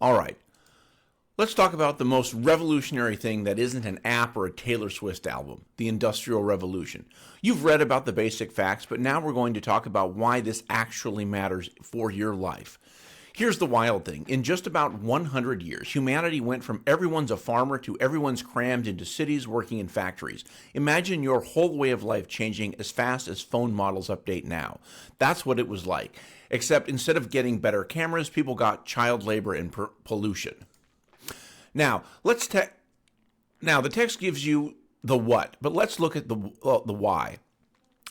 All right, let's talk about the most revolutionary thing that isn't an app or a Taylor Swift album, the Industrial Revolution. You've read about the basic facts, but now we're going to talk about why this actually matters for your life. Here's the wild thing. In just about 100 years, humanity went from everyone's a farmer to everyone's crammed into cities working in factories. Imagine your whole way of life changing as fast as phone models update now. That's what it was like. Except instead of getting better cameras, people got child labor and pollution. Now, now the text gives you the what, but let's look at the why.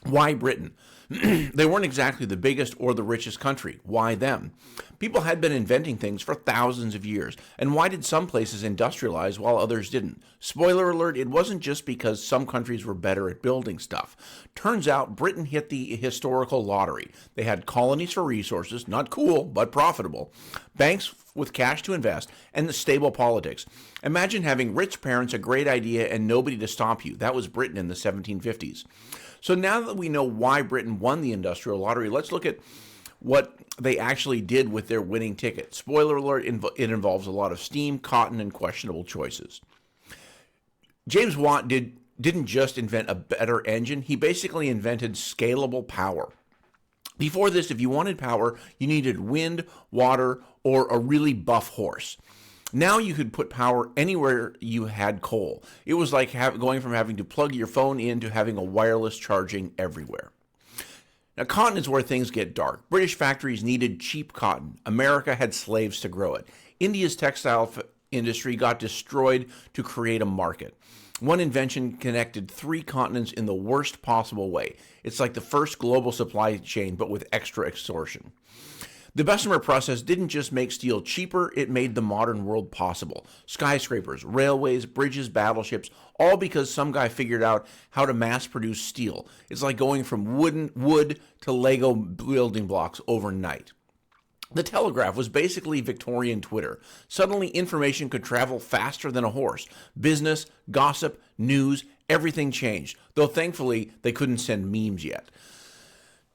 Why Britain? They weren't exactly the biggest or the richest country. Why them? People had been inventing things for thousands of years. And why did some places industrialize while others didn't? Spoiler alert, it wasn't just because some countries were better at building stuff. Turns out Britain hit the historical lottery. They had colonies for resources, not cool, but profitable, banks with cash to invest, and the stable politics. Imagine having rich parents, a great idea, and nobody to stop you. That was Britain in the 1750s. So now that we know why Britain won the industrial lottery, let's look at what they actually did with their winning ticket. Spoiler alert, it involves a lot of steam, cotton, and questionable choices. James Watt didn't just invent a better engine, he basically invented scalable power. Before this, if you wanted power, you needed wind, water, or a really buff horse. Now you could put power anywhere you had coal. It was like going from having to plug your phone in to having a wireless charging everywhere. Now, cotton is where things get dark. British factories needed cheap cotton. America had slaves to grow it. India's textile industry got destroyed to create a market. One invention connected 3 continents in the worst possible way. It's like the first global supply chain, but with extra extortion. The Bessemer process didn't just make steel cheaper, it made the modern world possible. Skyscrapers, railways, bridges, battleships, all because some guy figured out how to mass produce steel. It's like going from wood to Lego building blocks overnight. The telegraph was basically Victorian Twitter. Suddenly information could travel faster than a horse. Business, gossip, news, everything changed, though thankfully they couldn't send memes yet.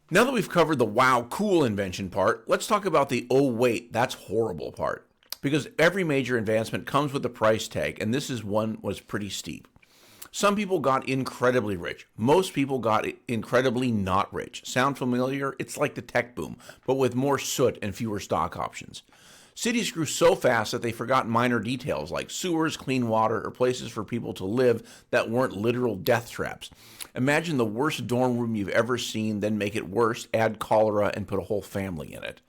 Now that we've covered the wow, cool invention part, let's talk about the oh wait, that's horrible part. Because every major advancement comes with a price tag, and this is one was pretty steep. Some people got incredibly rich. Most people got incredibly not rich. Sound familiar? It's like the tech boom, but with more soot and fewer stock options. Cities grew so fast that they forgot minor details like sewers, clean water, or places for people to live that weren't literal death traps. Imagine the worst dorm room you've ever seen, then make it worse, add cholera, and put a whole family in it.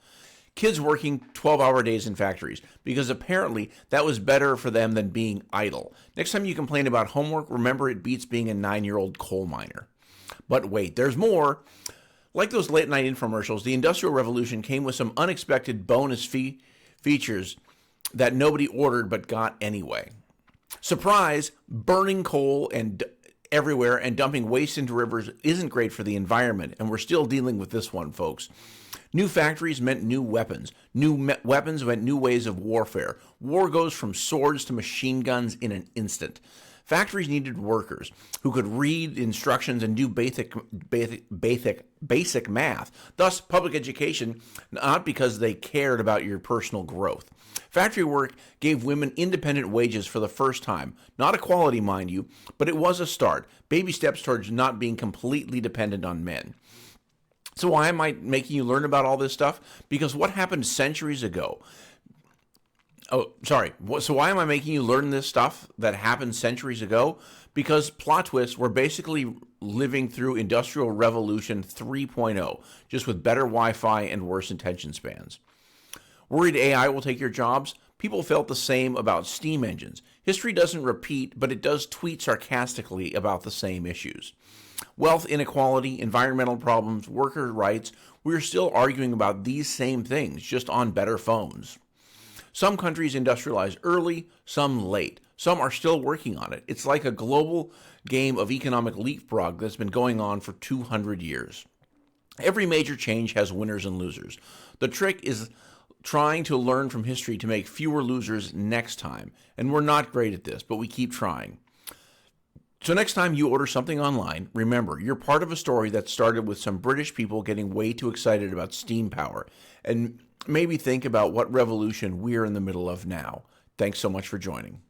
Kids working 12-hour days in factories, because apparently that was better for them than being idle. Next time you complain about homework, remember it beats being a 9-year-old coal miner. But wait, there's more. Like those late-night infomercials, the Industrial Revolution came with some unexpected bonus features that nobody ordered but got anyway. Surprise, burning coal and everywhere and dumping waste into rivers isn't great for the environment, and we're still dealing with this one, folks. New factories meant new weapons. Weapons meant new ways of warfare. War goes from swords to machine guns in an instant. Factories needed workers who could read instructions and do basic math. Thus, public education, not because they cared about your personal growth. Factory work gave women independent wages for the first time. Not equality, mind you, but it was a start. Baby steps towards not being completely dependent on men. So why am I making you learn about all this stuff? Because what happened centuries ago? So why am I making you learn this stuff that happened centuries ago? Because plot twists, we're basically living through Industrial Revolution 3.0, just with better Wi-Fi and worse attention spans. Worried AI will take your jobs? People felt the same about steam engines. History doesn't repeat, but it does tweet sarcastically about the same issues. Wealth inequality, environmental problems, worker rights, we're still arguing about these same things, just on better phones. Some countries industrialize early, some late. Some are still working on it. It's like a global game of economic leapfrog that's been going on for 200 years. Every major change has winners and losers. The trick is trying to learn from history to make fewer losers next time. And we're not great at this, but we keep trying. So next time you order something online, remember, you're part of a story that started with some British people getting way too excited about steam power. And maybe think about what revolution we're in the middle of now. Thanks so much for joining.